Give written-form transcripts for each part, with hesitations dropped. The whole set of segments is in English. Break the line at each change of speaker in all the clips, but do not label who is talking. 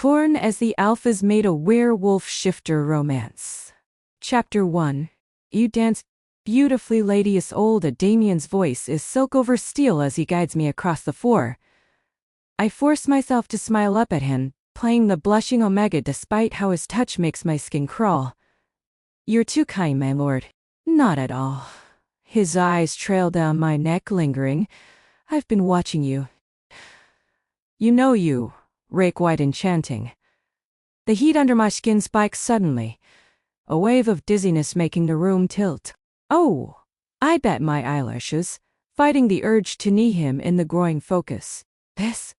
Born as the Alphas made a werewolf shifter romance. Chapter 1. You dance beautifully, Ladies Olda. Damien's voice is silk over steel as he guides me across the floor. I force myself to smile up at him, playing the blushing Omega despite how his touch makes my skin crawl. You're too kind, my lord. Not at all. His eyes trail down my neck, lingering. I've been watching you. You. Rake white enchanting. The heat under my skin spikes suddenly, a wave of dizziness making the room tilt. Oh, I bet my eyelashes, fighting the urge to knee him in the growing focus. This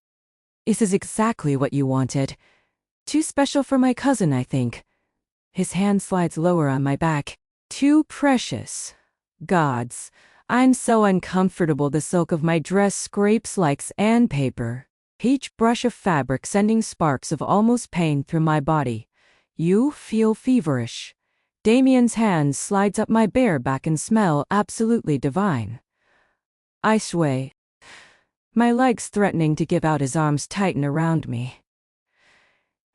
is exactly what you wanted. Too special for my cousin, I think. His hand slides lower on my back. Too precious. Gods, I'm so uncomfortable. The silk of my dress scrapes like sandpaper. Each brush of fabric sending sparks of almost pain through my body. You feel feverish. Damien's hand slides up my bare back and smell absolutely divine. I sway. My legs threatening to give out, his arms tighten around me.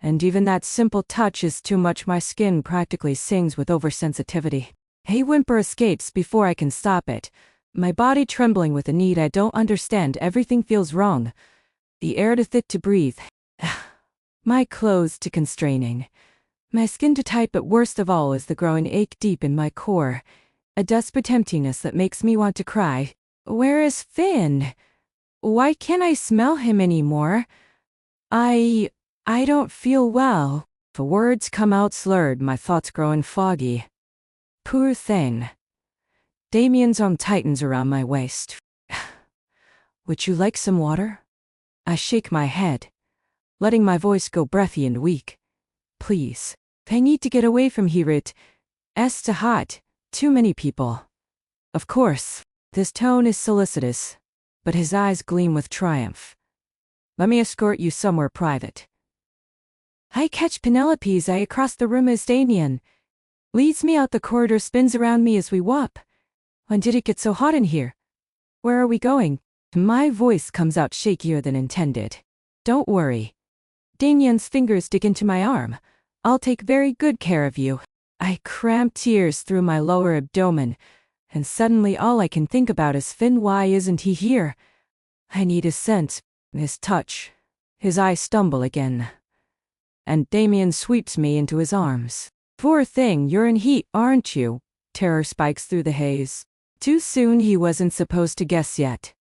And even that simple touch is too much. My skin practically sings with oversensitivity. A whimper escapes before I can stop it. My body trembling with a need I don't understand. Everything feels wrong. The air too thick to breathe. My clothes too constraining. My skin too tight, but worst of all is the growing ache deep in my core. A desperate emptiness that makes me want to cry. Where is Finn? Why can't I smell him anymore? I don't feel well. The words come out slurred, my thoughts growing foggy. Poor thing. Damien's arm tightens around my waist. Would you like some water? I shake my head, letting my voice go breathy and weak. Please. I need to get away from here. It's too hot. Too many people. Of course, this tone is solicitous, but his eyes gleam with triumph. Let me escort you somewhere private. I catch Penelope's eye across the room as Damien leads me out the corridor, spins around me as we walk. When did it get so hot in here? Where are we going? My voice comes out shakier than intended. Don't worry. Damien's fingers dig into my arm. I'll take very good care of you. I cramp tears through my lower abdomen, and suddenly all I can think about is Finn. Why isn't he here? I need his scent, his touch. His eyes stumble again. And Damien sweeps me into his arms. Poor thing, you're in heat, aren't you? Terror spikes through the haze. Too soon. He wasn't supposed to guess yet.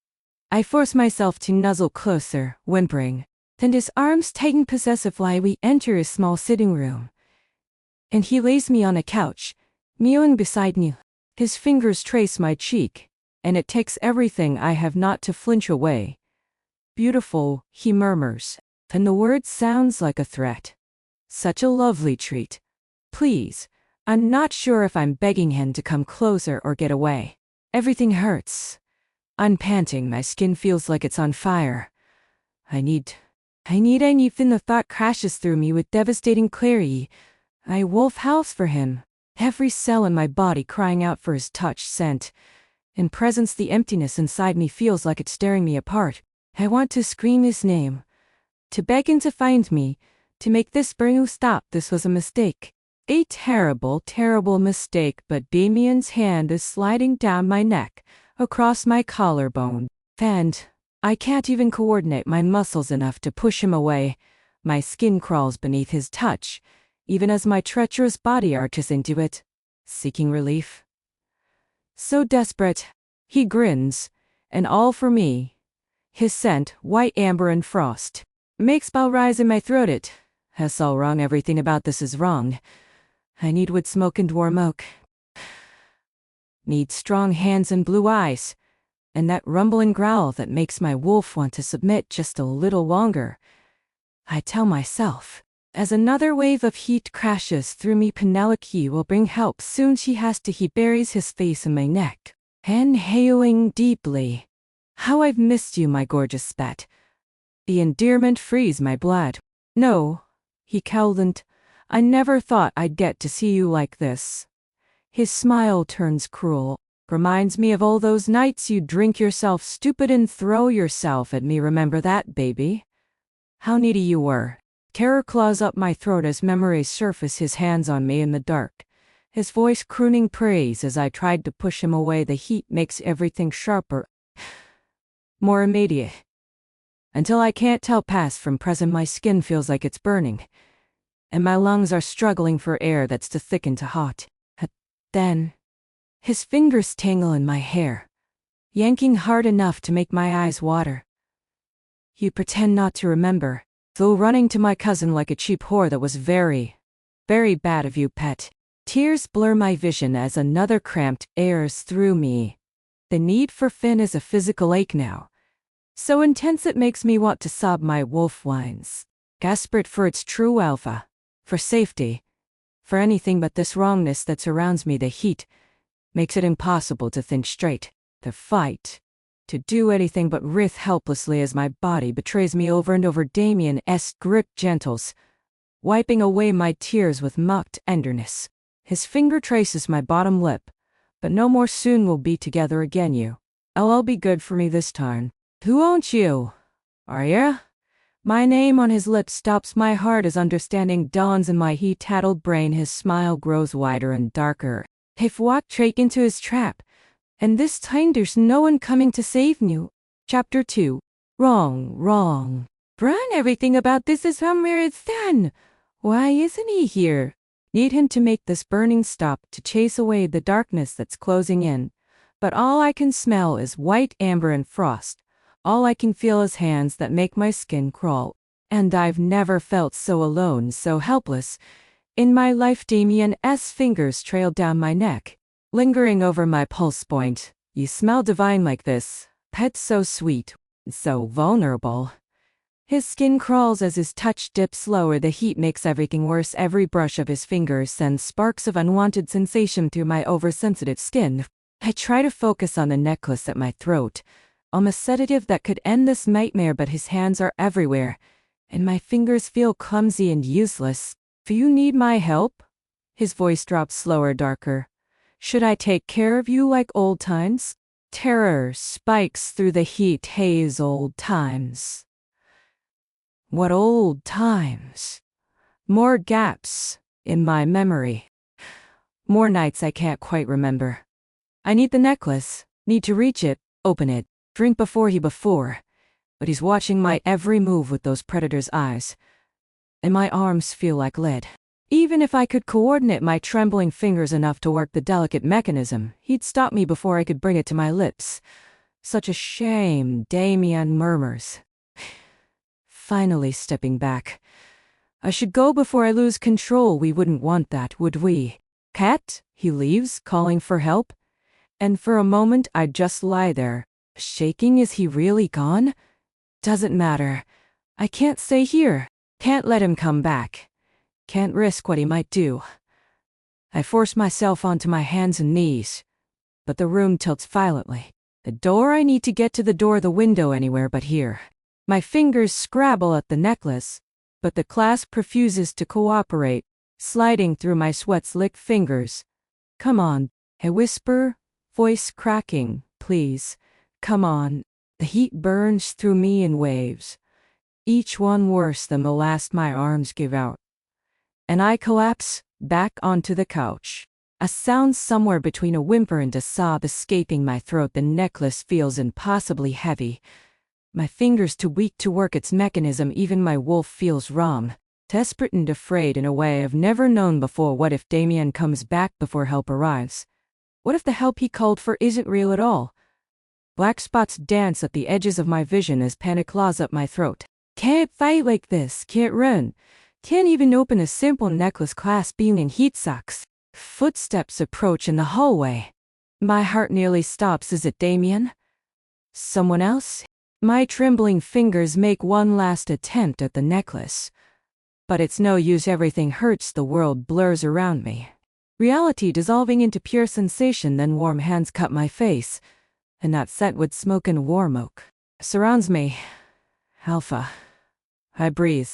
I force myself to nuzzle closer, whimpering. Then his arms tighten possessively. We enter his small sitting room. And he lays me on a couch, mewing beside me. His fingers trace my cheek, and it takes everything I have not to flinch away. Beautiful, he murmurs, and the word sounds like a threat. Such a lovely treat. Please, I'm not sure if I'm begging him to come closer or get away. Everything hurts. I'm panting, my skin feels like it's on fire. I need Finn. The thought crashes through me with devastating clarity. I wolf howls for him, every cell in my body crying out for his touch, scent. In presence, the emptiness inside me feels like it's tearing me apart. I want to scream his name, to beg him to find me, to make this burning stop. This was a mistake. A terrible, terrible mistake, but Damien's hand is sliding down my neck, across my collarbone, and I can't even coordinate my muscles enough to push him away. My skin crawls beneath his touch, even as my treacherous body arches into it, seeking relief. So desperate, he grins, and all for me. His scent, white amber and frost, makes bile rise in my throat. It's all wrong. Everything about this is wrong. I need wood smoke and warm oak. Need strong hands and blue eyes, and that rumbling growl that makes my wolf want to submit just a little longer. I tell myself, as another wave of heat crashes through me. Penelope will bring help soon. She has to. He buries his face in my neck, inhaling deeply. How I've missed you, my gorgeous pet. The endearment frees my blood. No, he cowled. I never thought I'd get to see you like this. His smile turns cruel. Reminds me of all those nights you drink yourself stupid and throw yourself at me. Remember that, baby? How needy you were. Terror claws up my throat as memories surface, his hands on me in the dark. His voice crooning praise as I tried to push him away. The heat makes everything sharper, more immediate. Until I can't tell past from present, my skin feels like it's burning, and my lungs are struggling for air that's too thick and too hot. Then, his fingers tangle in my hair, yanking hard enough to make my eyes water. You pretend not to remember, though running to my cousin like a cheap whore. That was very, very bad of you, pet. Tears blur my vision as another cramped airs through me. The need for Finn is a physical ache now, so intense it makes me want to sob. My wolf whines, desperate for its true alpha, for safety, for anything but this wrongness that surrounds me. The heat makes it impossible to think straight, to fight, to do anything but writhe helplessly as my body betrays me over and over. Damien's grip gentles, wiping away my tears with mock tenderness. His finger traces my bottom lip, but no more. Soon we'll be together again. I'll all be good for me this time. Who aren't you? Are ya? My name on his lips stops my heart as understanding dawns in my heat-addled brain. His smile grows wider and darker. I've walked straight into his trap, and this time there's no one coming to save you. Chapter 2. Wrong. Brian, everything about this is somewhere it's done. Why isn't he here? Need him to make this burning stop, to chase away the darkness that's closing in. But all I can smell is white amber and frost. All I can feel is hands that make my skin crawl. And I've never felt so alone, so helpless in my life. Damien's fingers trailed down my neck, lingering over my pulse point. You smell divine like this, pet, so sweet, so vulnerable. His skin crawls as his touch dips lower. The heat makes everything worse. Every brush of his fingers sends sparks of unwanted sensation through my oversensitive skin. I try to focus on the necklace at my throat, on a sedative that could end this nightmare, but his hands are everywhere, and my fingers feel clumsy and useless. Do you need my help? His voice drops slower, darker. Should I take care of you like old times? Terror spikes through the heat haze. Old times. What old times? More gaps in my memory. More nights I can't quite remember. I need the necklace, need to reach it, open it, drink before, but he's watching my every move with those predator's eyes, and my arms feel like lead. Even if I could coordinate my trembling fingers enough to work the delicate mechanism, he'd stop me before I could bring it to my lips. Such a shame, Damien murmurs, finally stepping back. I should go before I lose control. We wouldn't want that, would we? Cat, he leaves, calling for help. And for a moment I'd just lie there, shaking. Is he really gone? Doesn't matter. I can't stay here. Can't let him come back. Can't risk what he might do. I force myself onto my hands and knees, but the room tilts violently. The door, I need to get to the door, the window, anywhere but here. My fingers scrabble at the necklace, but the clasp refuses to cooperate, sliding through my sweat-slicked fingers. Come on, I whisper, voice cracking. Please, come on. The heat burns through me in waves, each one worse than the last. My arms give out, and I collapse back onto the couch. A sound somewhere between a whimper and a sob escaping my throat. The necklace feels impossibly heavy. My fingers too weak to work its mechanism. Even my wolf feels wrong, desperate and afraid in a way I've never known before. What if Damien comes back before help arrives? What if the help he called for isn't real at all? Black spots dance at the edges of my vision as panic claws up my throat. Can't fight like this, can't run, can't even open a simple necklace clasp. Being in heat sucks. Footsteps approach in the hallway. My heart nearly stops. Is it Damien? Someone else? My trembling fingers make one last attempt at the necklace, but it's no use. Everything hurts. The world blurs around me, reality dissolving into pure sensation. Then warm hands cut my face, and that scent with smoke and warm oak surrounds me. Alpha. I breathe,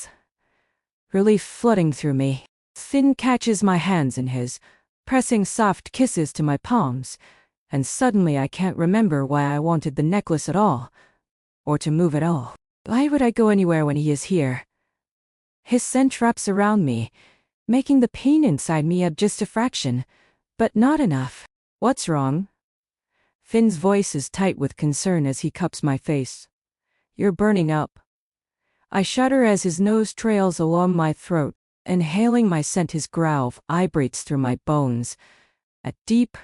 relief flooding through me. Finn catches my hands in his, pressing soft kisses to my palms, and suddenly I can't remember why I wanted the necklace at all, or to move at all. Why would I go anywhere when he is here? His scent wraps around me, making the pain inside me up just a fraction, but not enough. What's wrong? Finn's voice is tight with concern as he cups my face. You're burning up. I shudder as his nose trails along my throat, inhaling my scent. His growl vibrates through my bones, a deep,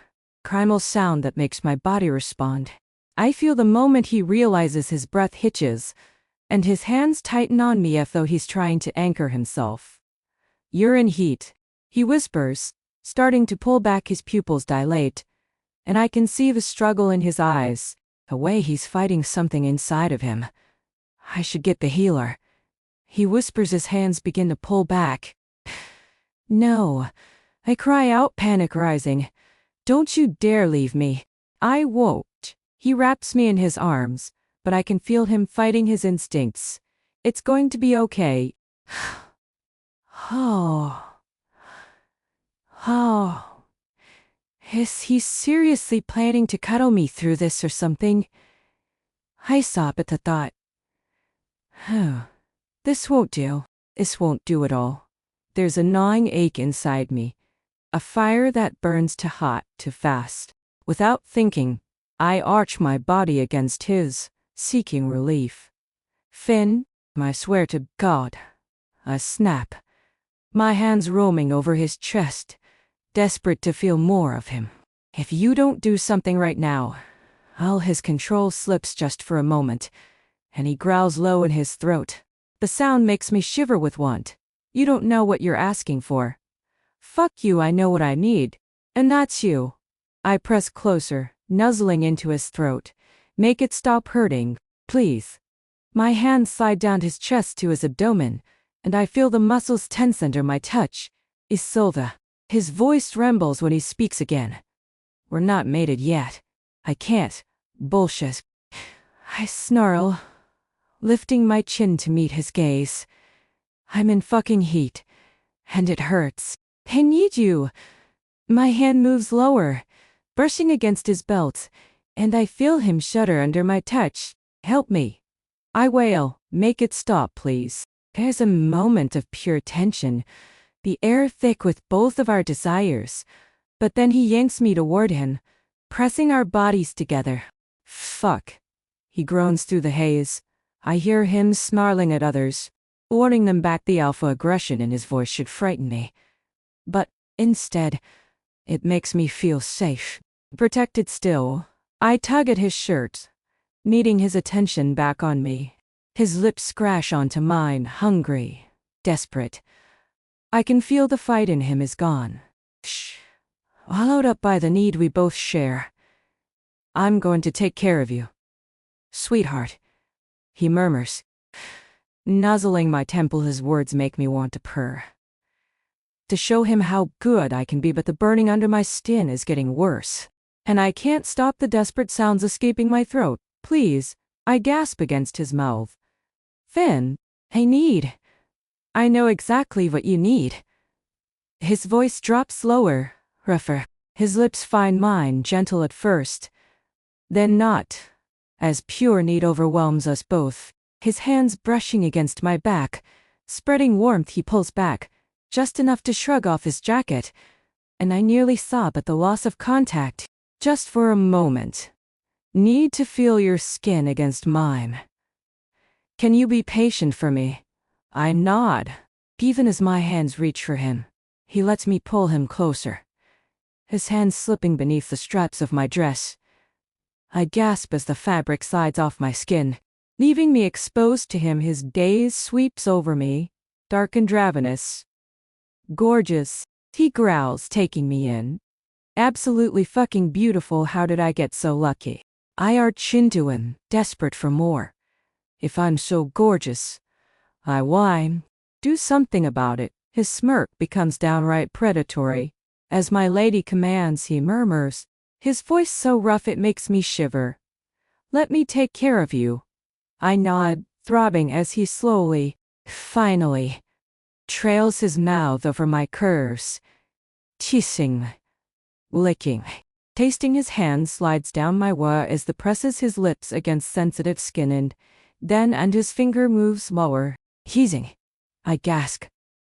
primal sound that makes my body respond. I feel the moment he realizes. His breath hitches, and his hands tighten on me as though he's trying to anchor himself. You're in heat, he whispers, starting to pull back. His pupils dilate, and I can see the struggle in his eyes, the way he's fighting something inside of him. I should get the healer, he whispers. His hands begin to pull back. No, I cry out, panic rising. Don't you dare leave me. I won't. He wraps me in his arms, but I can feel him fighting his instincts. It's going to be okay. Oh. Is he seriously planning to cuddle me through this or something? I sob at the thought. This won't do. This won't do at all. There's a gnawing ache inside me, a fire that burns too hot, too fast. Without thinking, I arch my body against his, seeking relief. Finn, I swear to God. I snap, my hands roaming over his chest, desperate to feel more of him. If you don't do something right now, his control slips just for a moment, and he growls low in his throat. The sound makes me shiver with want. You don't know what you're asking for. Fuck you, I know what I need. And that's you. I press closer, nuzzling into his throat. Make it stop hurting, please. My hands slide down his chest to his abdomen, and I feel the muscles tense under my touch. Isolde. His voice trembles when he speaks again. We're not mated yet. I can't. Bullshit. I snarl, lifting my chin to meet his gaze. I'm in fucking heat, and it hurts. I need you. My hand moves lower, brushing against his belt, and I feel him shudder under my touch. Help me. I wail, make it stop, please. There's a moment of pure tension, the air thick with both of our desires, but then he yanks me toward him, pressing our bodies together. Fuck. He groans through the haze. I hear him snarling at others, warning them back. The alpha aggression in his voice should frighten me. But, instead, it makes me feel safe, protected still. I tug at his shirt, needing his attention back on me. His lips crash onto mine, hungry, desperate. I can feel the fight in him is gone. Swallowed up by the need we both share. I'm going to take care of you. Sweetheart, he murmurs, nuzzling my temple. His words make me want to purr, to show him how good I can be, but the burning under my skin is getting worse, and I can't stop the desperate sounds escaping my throat. Please, I gasp against his mouth. Finn, I know exactly what you need. His voice drops lower, rougher. His lips find mine, gentle at first, then not, as pure need overwhelms us both. His hands brushing against my back, spreading warmth. He pulls back, just enough to shrug off his jacket, and I nearly sob at the loss of contact. Just for a moment. Need to feel your skin against mine. Can you be patient for me? I nod, even as my hands reach for him. He lets me pull him closer, his hands slipping beneath the straps of my dress. I gasp as the fabric slides off my skin, leaving me exposed to him. His gaze sweeps over me, dark and ravenous. Gorgeous, he growls, taking me in. Absolutely fucking beautiful. How did I get so lucky? I arch into him, desperate for more. If I'm so gorgeous, I whine. Do something about it. His smirk becomes downright predatory. As my lady commands, he murmurs, his voice so rough it makes me shiver. Let me take care of you. I nod, throbbing as he slowly, finally, trails his mouth over my curves. Kissing, licking. Tasting his hand slides down my wa as the presses his lips against sensitive skin and his finger moves lower, teasing. I gasp,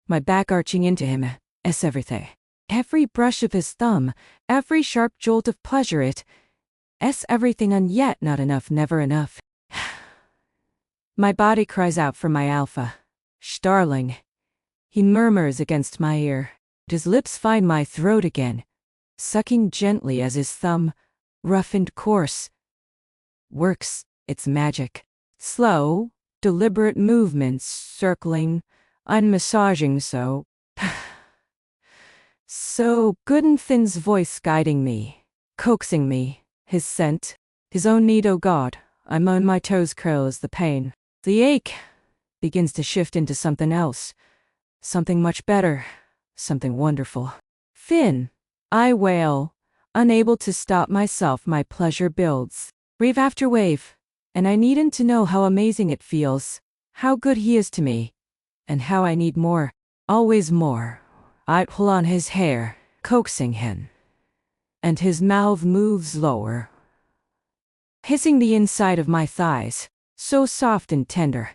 my back arching into him. Es everything. Every brush of his thumb, every sharp jolt of pleasure es everything and yet not enough, never enough. My body cries out for my alpha. Starling. He murmurs against my ear. His lips find my throat again, sucking gently as his thumb, rough and coarse, works its magic. Slow, deliberate movements, circling, unmassaging so. So Goodenfin's voice guiding me, coaxing me, his scent, his own need, oh God. I moan, my toes curl as the pain, the ache, begins to shift into something else, something much better, something wonderful. Finn, I wail, unable to stop myself. My pleasure builds, wave after wave, and I need him to know how amazing it feels, how good he is to me, and how I need more, always more. I pull on his hair, coaxing him, and his mouth moves lower, hissing the inside of my thighs, so soft and tender.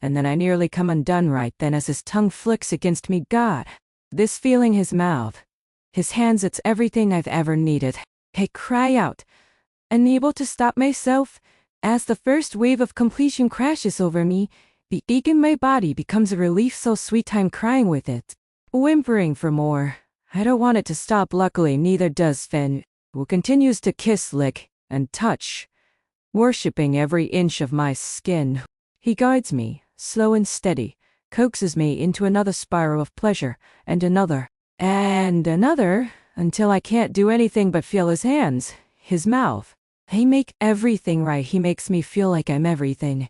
And then I nearly come undone right then as his tongue flicks against me. God, this feeling, his mouth, his hands, it's everything I've ever needed. I cry out, unable to stop myself, as the first wave of completion crashes over me. The ache in my body becomes a relief so sweet I'm crying with it, whimpering for more. I don't want it to stop, luckily neither does Finn, who continues to kiss, lick, and touch, worshipping every inch of my skin. He guides me, slow and steady, coaxes me into another spiral of pleasure, and another, until I can't do anything but feel his hands, his mouth. He make everything right. He makes me feel like I'm everything,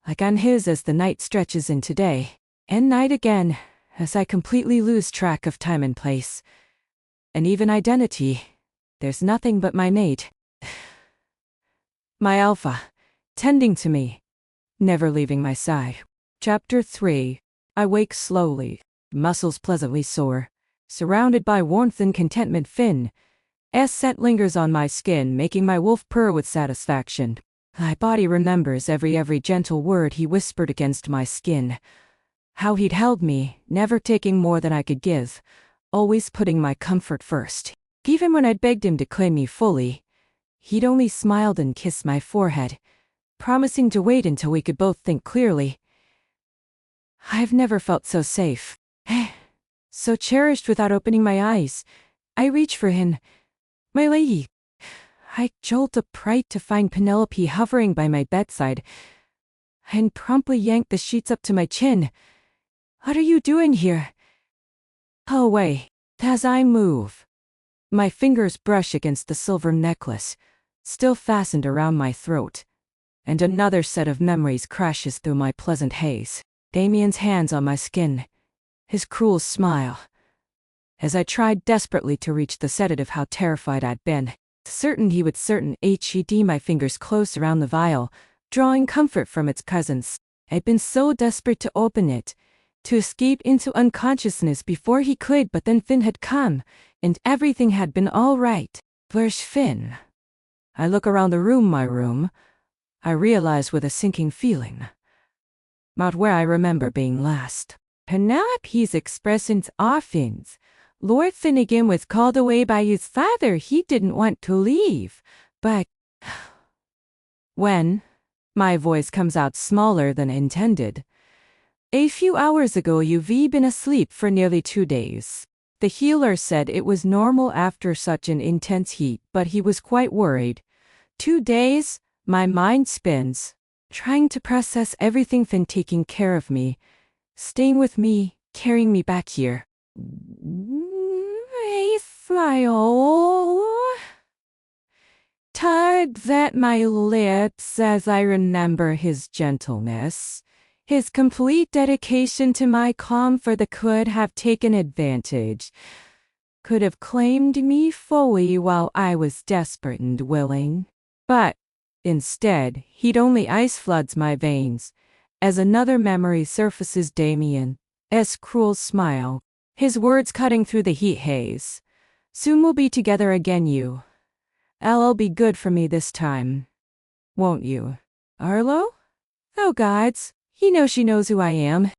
like I'm his as the night stretches into day, and night again, as I completely lose track of time and place, and even identity. There's nothing but my mate, my alpha, tending to me, never leaving my side. Chapter 3. I wake slowly, muscles pleasantly sore, surrounded by warmth and contentment. Finn's scent lingers on my skin, making my wolf purr with satisfaction. My body remembers every gentle word he whispered against my skin. How he'd held me, never taking more than I could give, always putting my comfort first. Even when I'd begged him to claim me fully, he'd only smiled and kissed my forehead, promising to wait until we could both think clearly. I've never felt so safe, so cherished without opening my eyes. I reach for him. My lady. I jolt upright to find Penelope hovering by my bedside, and promptly yank the sheets up to my chin. What are you doing here? Pull away. As I move, my fingers brush against the silver necklace, still fastened around my throat, and another set of memories crashes through my pleasant haze. Damien's hands on my skin, his cruel smile. As I tried desperately to reach the sedative, how terrified I'd been. Certain he would hed my fingers close around the vial, drawing comfort from its presence. I'd been so desperate to open it, to escape into unconsciousness before he could, but then Finn had come, and everything had been all right. Where's Finn? I look around the room, my room. I realize with a sinking feeling, not where I remember being last. Penelope's expressions often. Lord Finnegan was called away by his father. He didn't want to leave, but when my voice comes out smaller than intended. A few hours ago you've been asleep for nearly 2 days. The healer said it was normal after such an intense heat, but he was quite worried. 2 days? My mind spins, trying to process everything. Finn taking care of me, staying with me, carrying me back here. I smile, tugs at my lips as I remember his gentleness, his complete dedication to my comfort. That could have taken advantage, could have claimed me fully while I was desperate and willing. But instead, he'd only ice floods my veins, as another memory surfaces. Damien's cruel smile, his words cutting through the heat haze. Soon we'll be together again, you. I'll be good for me this time. Won't you? Arlo? Oh gods, he knows she knows who I am.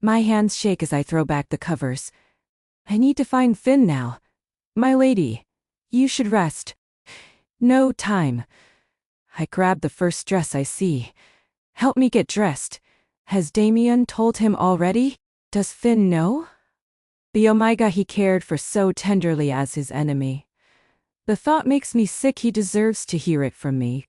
My hands shake as I throw back the covers. I need to find Finn now. My lady, you should rest. No time. I grab the first dress I see. Help me get dressed. Has Damien told him already? Does Finn know? The Omega he cared for so tenderly as his enemy. The thought makes me sick. He deserves to hear it from me.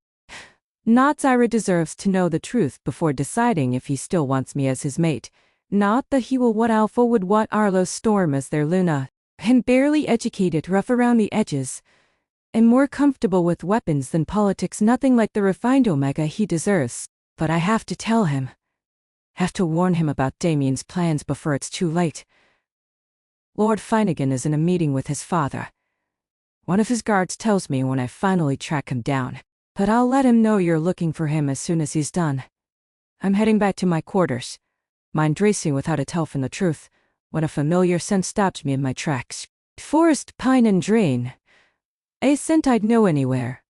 Not Zyra deserves to know the truth before deciding if he still wants me as his mate. Not that he will. What Alpha would want Arlo Storm as their Luna. And barely educated, rough around the edges. And more comfortable with weapons than politics. Nothing like the refined Omega he deserves. But I have to tell him. Have to warn him about Damien's plans before it's too late. Lord Finnegan is in a meeting with his father. One of his guards tells me when I finally track him down. But I'll let him know you're looking for him as soon as he's done. I'm heading back to my quarters. Mind racing with how to tell from the truth, when a familiar scent stops me in my tracks. Forest, pine, and drain. A scent I'd know anywhere.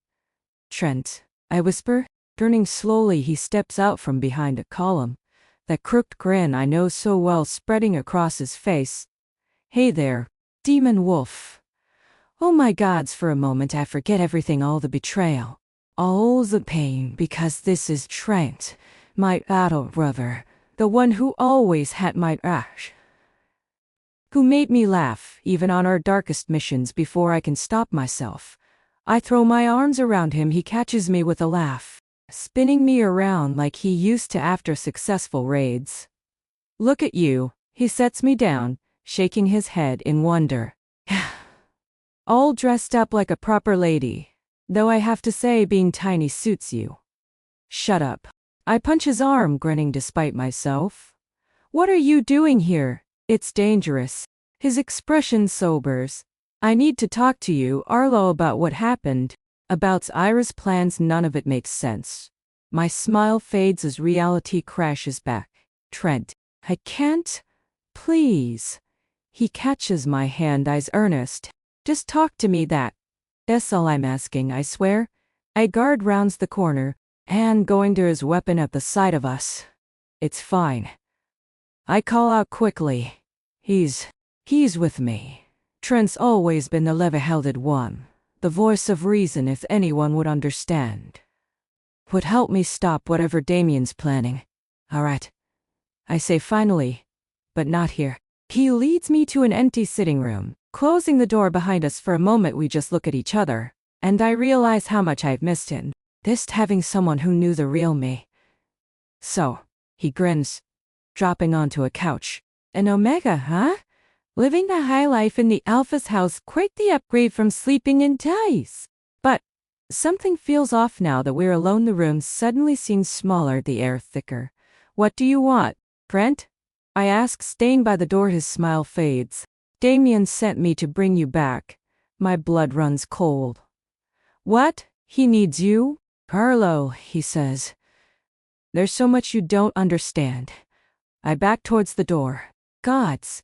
Trent, I whisper. Turning slowly, he steps out from behind a column. That crooked grin I know so well spreading across his face. Hey there, demon wolf. Oh my gods, for a moment I forget everything, all the betrayal. All the pain, because this is Trent, my battle brother, the one who always had my back. Who made me laugh, even on our darkest missions. Before I can stop myself, I throw my arms around him. He catches me with a laugh, spinning me around like he used to after successful raids. Look at you, he sets me down, shaking his head in wonder. All dressed up like a proper lady. Though I have to say being tiny suits you. Shut up. I punch his arm, grinning despite myself. What are you doing here? It's dangerous. His expression sobers. I need to talk to you, Arlo, about what happened. About Zyra's plans. None of it makes sense. My smile fades as reality crashes back. Trent, I can't. Please. He catches my hand, eyes earnest. Just talk to me. That's all I'm asking, I swear. A guard rounds the corner, hand going to his weapon at the sight of us. It's fine. I call out quickly. He's with me. Trent's always been the level-headed one, the voice of reason if anyone would understand. Would help me stop whatever Damien's planning. All right. I say finally, but not here. He leads me to an empty sitting room. Closing the door behind us. For a moment we just look at each other, and I realize how much I've missed him. Just having someone who knew the real me. So, he grins, dropping onto a couch. An Omega, huh? Living the high life in the Alpha's house, quite the upgrade from sleeping in dice. But something feels off now that we're alone. The room suddenly seems smaller, the air thicker. What do you want, Brent? I ask, staying by the door. His smile fades. Damien sent me to bring you back. My blood runs cold. What? He needs you? Arlo, he says. There's so much you don't understand. I back towards the door. Gods.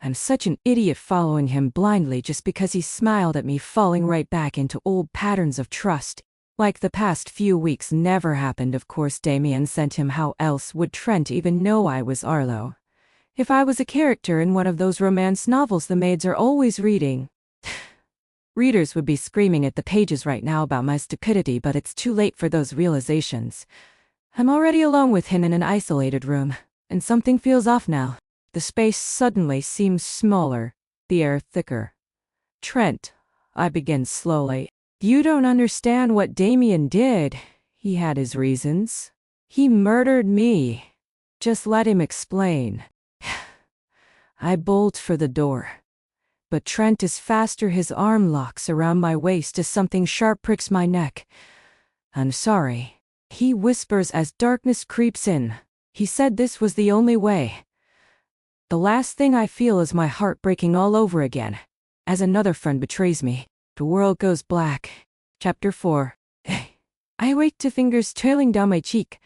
I'm such an idiot following him blindly just because he smiled at me, falling right back into old patterns of trust. Like the past few weeks never happened. Of course Damien sent him. How else would Trent even know I was Arlo? If I was a character in one of those romance novels the maids are always reading. Readers would be screaming at the pages right now about my stupidity, but it's too late for those realizations. I'm already alone with him in an isolated room, and something feels off now. The space suddenly seems smaller, the air thicker. Trent, I begin slowly. You don't understand what Damien did. He had his reasons. He murdered me. Just let him explain. I bolt for the door. But Trent is faster. His arm locks around my waist as something sharp pricks my neck. I'm sorry, he whispers as darkness creeps in. He said this was the only way. The last thing I feel is my heart breaking all over again. As another friend betrays me, the world goes black. Chapter 4. I wake to fingers trailing down my cheek.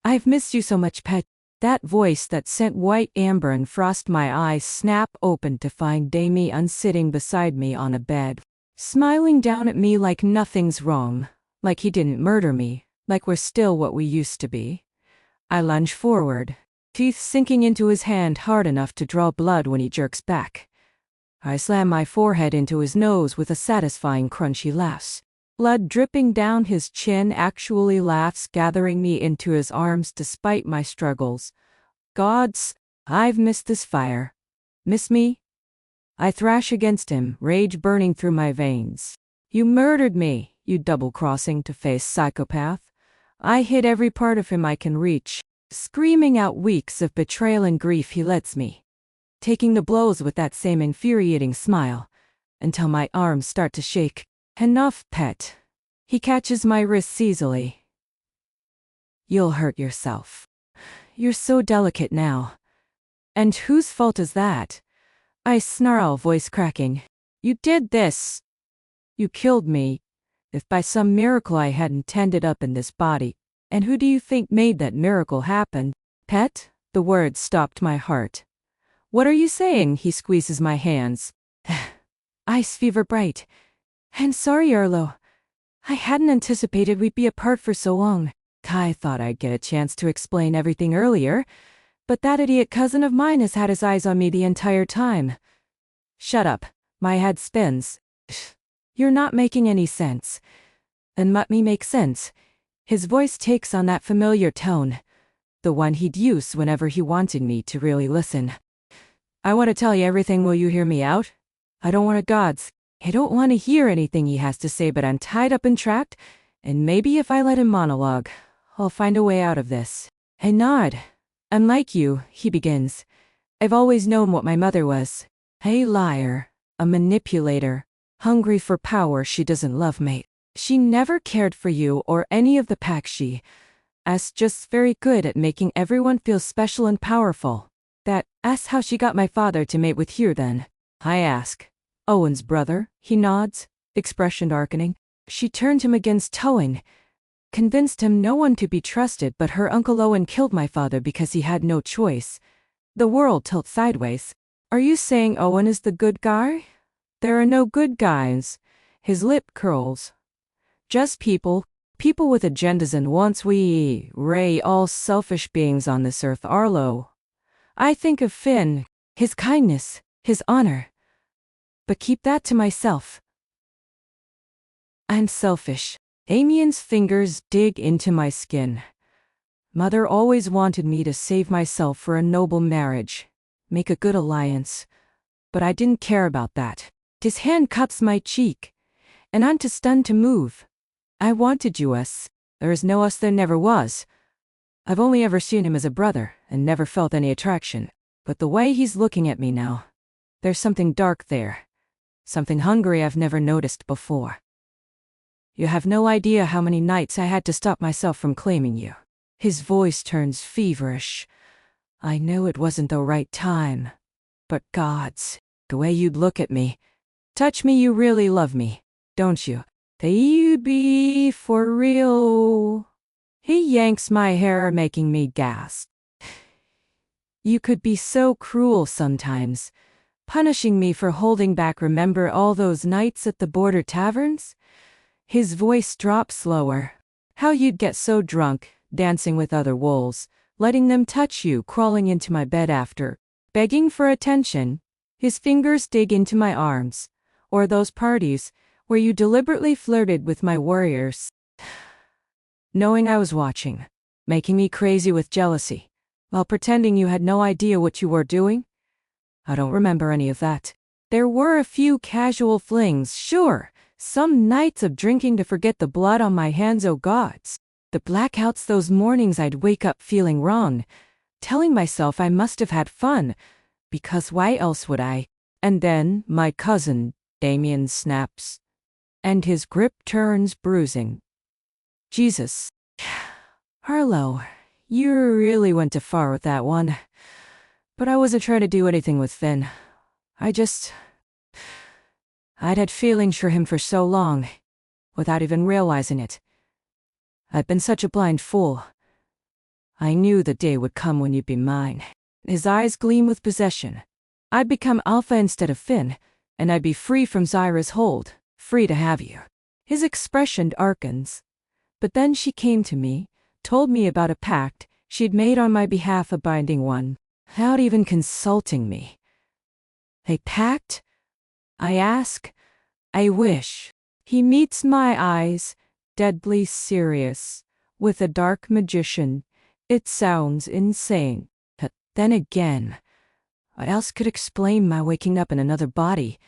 I've missed you so much, pet. That voice that sent white amber and frost. My eyes snap open to find Damien sitting beside me on a bed, smiling down at me like nothing's wrong, like he didn't murder me, like we're still what we used to be. I lunge forward, teeth sinking into his hand hard enough to draw blood when he jerks back. I slam my forehead into his nose with a satisfying crunch. He laughs. Blood dripping down his chin, actually laughs, gathering me into his arms despite my struggles. Gods, I've missed this fire. Miss me? I thrash against him, rage burning through my veins. You murdered me, you double-crossing two-faced psychopath. I hit every part of him I can reach, screaming out weeks of betrayal and grief. He lets me, taking the blows with that same infuriating smile, until my arms start to shake. Enough, pet. He catches my wrists easily. You'll hurt yourself. You're so delicate now. And whose fault is that? I snarl, voice cracking. You did this. You killed me. If by some miracle I hadn't ended up in this body, and who do you think made that miracle happen? Pet? The words stopped my heart. What are you saying? He squeezes my hands. Ice fever bright. I'm sorry, Arlo. I hadn't anticipated we'd be apart for so long. I thought I'd get a chance to explain everything earlier, but that idiot cousin of mine has had his eyes on me the entire time. Shut up. My head spins. You're not making any sense. And let me make sense. His voice takes on that familiar tone, the one he'd use whenever he wanted me to really listen. I want to tell you everything. Will you hear me out? I don't want to gods. I don't want to hear anything he has to say, but I'm tied up and trapped, and maybe if I let him monologue, I'll find a way out of this. I nod. I'm like you, he begins. I've always known what my mother was. A liar, a manipulator, hungry for power. She doesn't love me. She never cared for you or any of the pack. She's just very good at making everyone feel special and powerful. That's how she got my father to mate with you then. I ask. Owen's brother, he nods, expression darkening. She turned him against Owen, convinced him no one could be trusted, but her Uncle Owen killed my father because he had no choice. The world tilts sideways. Are you saying Owen is the good guy? There are no good guys. His lip curls. Just people with agendas, and once we all selfish beings on this earth. Arlo. I think of Finn, his kindness, his honor. But keep that to myself. I'm selfish. Damien's fingers dig into my skin. Mother always wanted me to save myself for a noble marriage, make a good alliance. But I didn't care about that. His hand cuts my cheek, and I'm too stunned to move. I wanted you, us. There is no us, there never was. I've only ever seen him as a brother, and never felt any attraction. But the way he's looking at me now, there's something dark there. Something hungry I've never noticed before. You have no idea how many nights I had to stop myself from claiming you. His voice turns feverish. I knew it wasn't the right time. But gods, the way you'd look at me. Touch me, you really love me, don't you? You be for real. He yanks my hair, making me gasp. You could be so cruel sometimes, punishing me for holding back. Remember all those nights at the border taverns? His voice drops lower. How you'd get so drunk, dancing with other wolves, letting them touch you, crawling into my bed after, begging for attention. His fingers dig into my arms. Or those parties where you deliberately flirted with my warriors, knowing I was watching, making me crazy with jealousy, while pretending you had no idea what you were doing? I don't remember any of that. There were a few casual flings, sure, some nights of drinking to forget the blood on my hands. Oh gods, the blackouts, those mornings I'd wake up feeling wrong, telling myself I must have had fun, because why else would I? And then my cousin, Damien, snaps, and his grip turns bruising. Jesus. Arlo, you really went too far with that one. But I wasn't trying to do anything with Finn. I'd had feelings for him for so long, without even realizing it. I'd been such a blind fool. I knew the day would come when you'd be mine. His eyes gleam with possession. I'd become Alpha instead of Finn, and I'd be free from Zyra's hold, free to have you. His expression darkens. But then she came to me, told me about a pact She'd made on my behalf a binding one, without even consulting me. A pact? I ask. I wish. He meets my eyes, deadly serious, with a dark magician. It sounds insane. But then again, what else could explain my waking up in another body?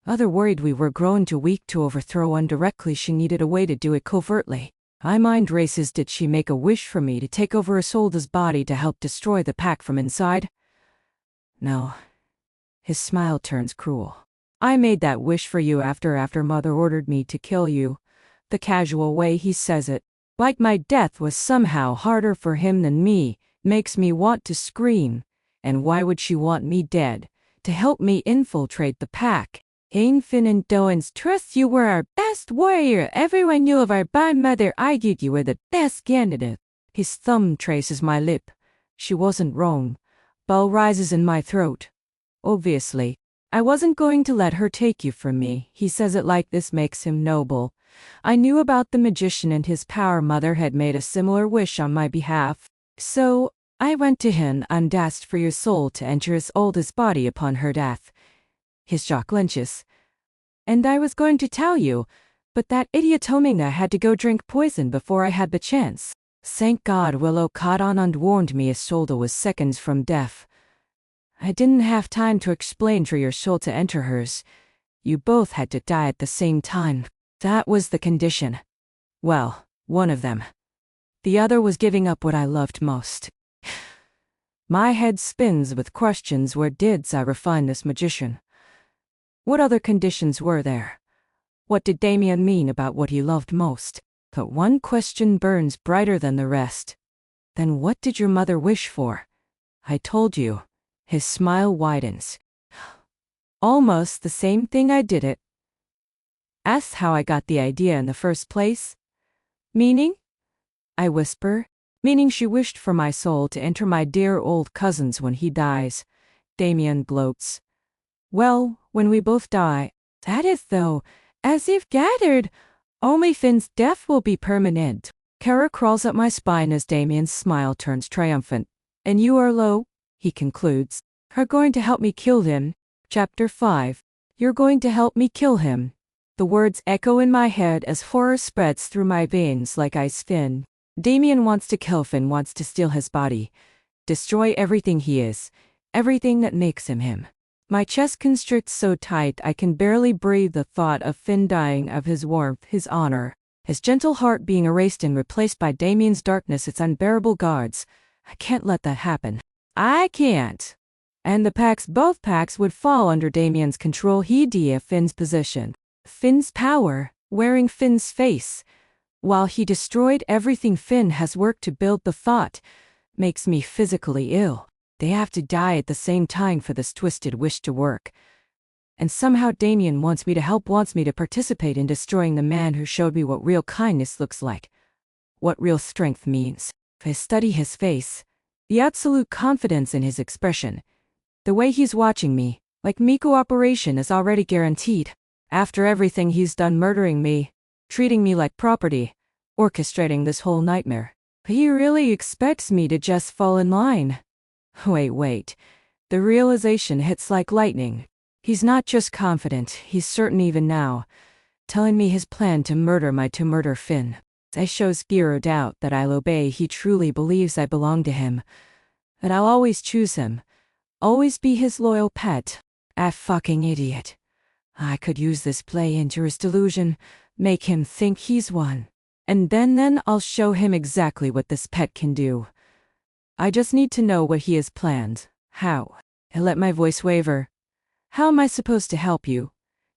Other worried we were growing too weak to overthrow one directly. She needed a way to do it covertly. My mind races. Did she make a wish for me to take over Isolde's body to help destroy the pack from inside? No. His smile turns cruel. I made that wish for you after Mother ordered me to kill you. The casual way he says it, like my death was somehow harder for him than me, makes me want to scream. And why would she want me dead? To help me infiltrate the pack. Ainfin and Doan's trust you were our best warrior. Everyone knew of our bad mother argued you were the best candidate. His thumb traces my lip. She wasn't wrong. Bell rises in my throat. Obviously, I wasn't going to let her take you from me. He says it like this makes him noble. I knew about the magician and his power. Mother had made a similar wish on my behalf. So, I went to him and asked for your soul to enter Isolde's body upon her death. His jaw clenches. And I was going to tell you, but that idiot Tominga had to go drink poison before I had the chance. Thank God Willow caught on and warned me Isolde was seconds from death. I didn't have time to explain for your soul to enter hers. You both had to die at the same time. That was the condition. Well, one of them. The other was giving up what I loved most. My head spins with questions. Where did Zyra find this magician? What other conditions were there? What did Damien mean about what he loved most? But one question burns brighter than the rest. Then what did your mother wish for? I told you. His smile widens. Almost the same thing I did it. Ask how I got the idea in the first place? Meaning? I whisper. Meaning she wished for my soul to enter my dear old cousin's when he dies. Damien gloats. Well, when we both die, that is though, as if gathered, only Finn's death will be permanent. Kara crawls up my spine as Damien's smile turns triumphant. And you are low, he concludes, are going to help me kill him. Chapter 5. You're going to help me kill him. The words echo in my head as horror spreads through my veins like ice. Finn. Damien wants to kill Finn, wants to steal his body. Destroy everything he is. Everything that makes him him. My chest constricts so tight I can barely breathe. The thought of Finn dying, of his warmth, his honor, his gentle heart being erased and replaced by Damien's darkness, its unbearable guards. I can't let that happen. I can't. And both packs would fall under Damien's control. He'd Finn's position. Finn's power, wearing Finn's face. While he destroyed everything Finn has worked to build, the thought makes me physically ill. They have to die at the same time for this twisted wish to work. And somehow Damien wants me to help, wants me to participate in destroying the man who showed me what real kindness looks like. What real strength means. If I study his face, the absolute confidence in his expression, the way he's watching me, like me, cooperation is already guaranteed. After everything he's done, murdering me, treating me like property, orchestrating this whole nightmare, he really expects me to just fall in line. Wait. The realization hits like lightning. He's not just confident, he's certain even now, telling me his plan to murder Finn. I show zero doubt that I'll obey. He truly believes I belong to him, that I'll always choose him, always be his loyal pet. Ah, fucking idiot. I could use this play into his delusion, make him think he's one. And then I'll show him exactly what this pet can do. I just need to know what he has planned. How? I let my voice waver. How am I supposed to help you?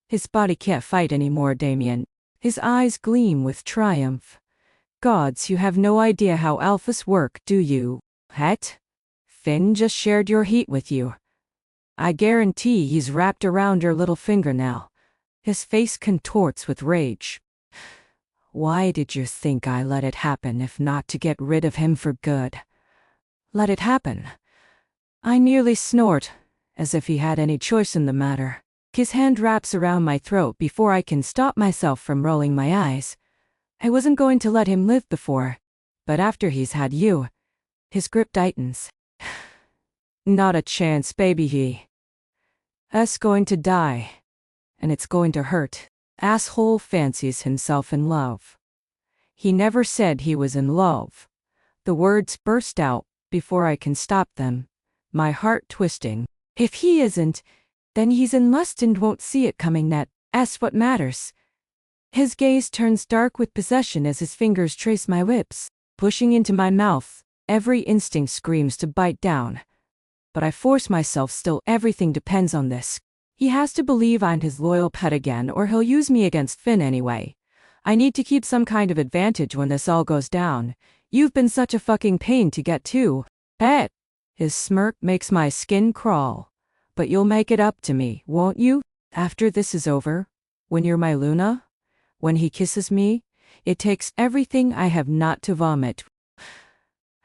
His body can't fight anymore, Damien. His eyes gleam with triumph. Gods, you have no idea how alphas work, do you? Het? Finn just shared your heat with you. I guarantee he's wrapped around your little finger now. His face contorts with rage. Why did you think I let it happen if not to get rid of him for good? Let it happen. I nearly snort, as if he had any choice in the matter. His hand wraps around my throat before I can stop myself from rolling my eyes. I wasn't going to let him live before, but after he's had you, His grip tightens. Not a chance, baby. He's going to die. And it's going to hurt. Asshole fancies himself in love. He never said he was in love. The words burst out before I can stop them, my heart twisting. If he isn't, then he's in lust and won't see it coming. That's what matters. His gaze turns dark with possession as his fingers trace my lips, pushing into my mouth. Every instinct screams to bite down. But I force myself still. Everything depends on this. He has to believe I'm his loyal pet again, or he'll use me against Finn anyway. I need to keep some kind of advantage when this all goes down. You've been such a fucking pain to get to, pet. His smirk makes my skin crawl. But you'll make it up to me, won't you? After this is over? When you're my Luna? When he kisses me? It takes everything I have not to vomit.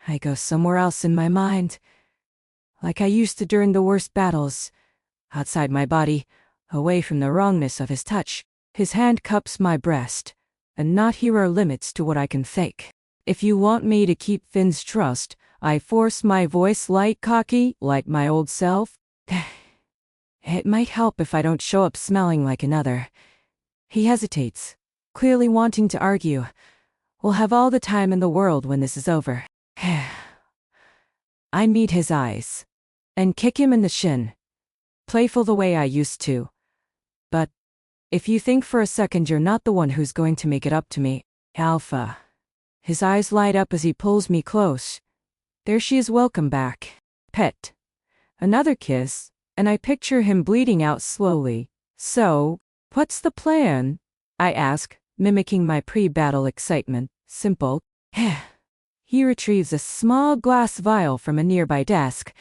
I go somewhere else in my mind. Like I used to during the worst battles. Outside my body, away from the wrongness of his touch. His hand cups my breast. And not here are limits to what I can fake. If you want me to keep Finn's trust, I force my voice light cocky, like my old self. It might help if I don't show up smelling like another. He hesitates, clearly wanting to argue. We'll have all the time in the world when this is over. I meet his eyes. And kick him in the shin. Playful the way I used to. But if you think for a second you're not the one who's going to make it up to me, Alpha. His eyes light up as he pulls me close. There she is, welcome back. Pet. Another kiss, and I picture him bleeding out slowly. So, what's the plan? I ask, mimicking my pre-battle excitement. Simple. He retrieves a small glass vial from a nearby desk.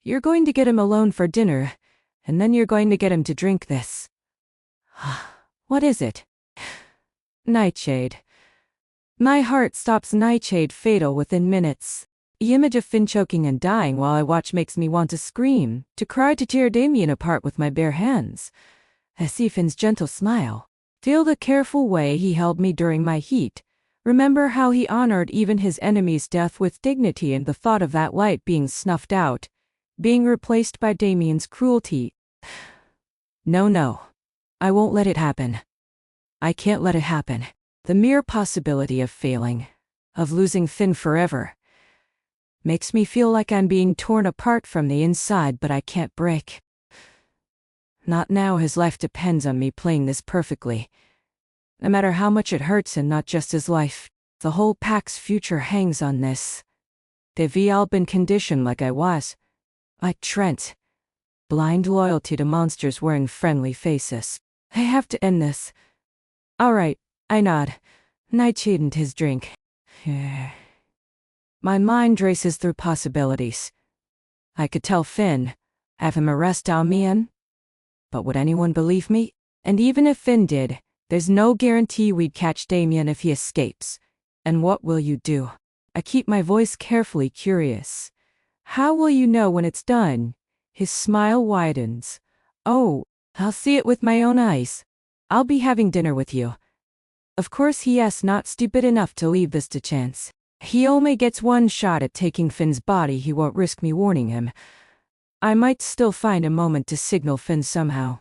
You're going to get him alone for dinner, and then you're going to get him to drink this. What is it? Nightshade. My heart stops. Nightshade fatal within minutes. The image of Finn choking and dying while I watch makes me want to scream, to cry, to tear Damien apart with my bare hands. I see Finn's gentle smile. Feel the careful way he held me during my heat. Remember how he honored even his enemy's death with dignity, and the thought of that light being snuffed out, being replaced by Damien's cruelty. No. I won't let it happen. I can't let it happen. The mere possibility of failing, of losing Finn forever, makes me feel like I'm being torn apart from the inside, but I can't break. Not now. His life depends on me playing this perfectly. No matter how much it hurts, and not just his life. The whole pack's future hangs on this. They've all been conditioned like I was. Like Trent. Blind loyalty to monsters wearing friendly faces. I have to end this. All right, I nod. Nightshade and his drink. My mind races through possibilities. I could tell Finn, have him arrest Damien. But would anyone believe me? And even if Finn did, there's no guarantee we'd catch Damien if he escapes. And what will you do? I keep my voice carefully curious. How will you know when it's done? His smile widens. Oh, I'll see it with my own eyes. I'll be having dinner with you. Of course he's not stupid enough to leave this to chance. He only gets one shot at taking Finn's body. He won't risk me warning him. I might still find a moment to signal Finn somehow.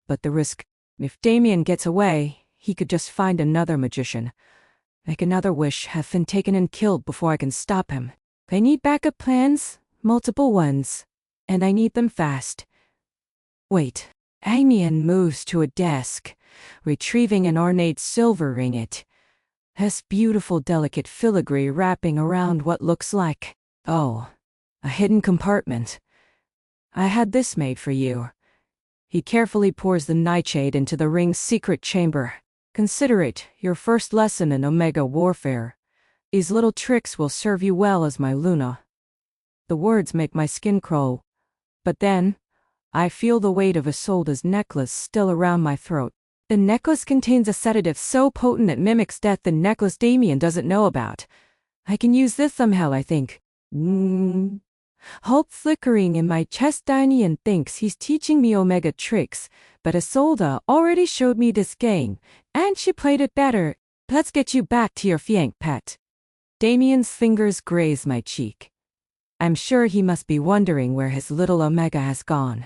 But the risk, if Damien gets away, he could just find another magician. Make another wish, have Finn taken and killed before I can stop him. I need backup plans, multiple ones. And I need them fast. Wait. Damien moves to a desk, retrieving an ornate silver ringet. Has beautiful delicate filigree wrapping around what looks like, a hidden compartment. I had this made for you. He carefully pours the nightshade into the ring's secret chamber. Consider it your first lesson in Omega warfare. These little tricks will serve you well as my Luna. The words make my skin crawl. But then, I feel the weight of Isolde's necklace still around my throat. The necklace contains a sedative so potent it mimics death, the necklace Damien doesn't know about. I can use this somehow, I think. Hope flickering in my chest. Damien thinks he's teaching me Omega tricks, but Isolde already showed me this game, and she played it better. Let's get you back to your fianc, pet. Damien's fingers graze my cheek. I'm sure he must be wondering where his little Omega has gone.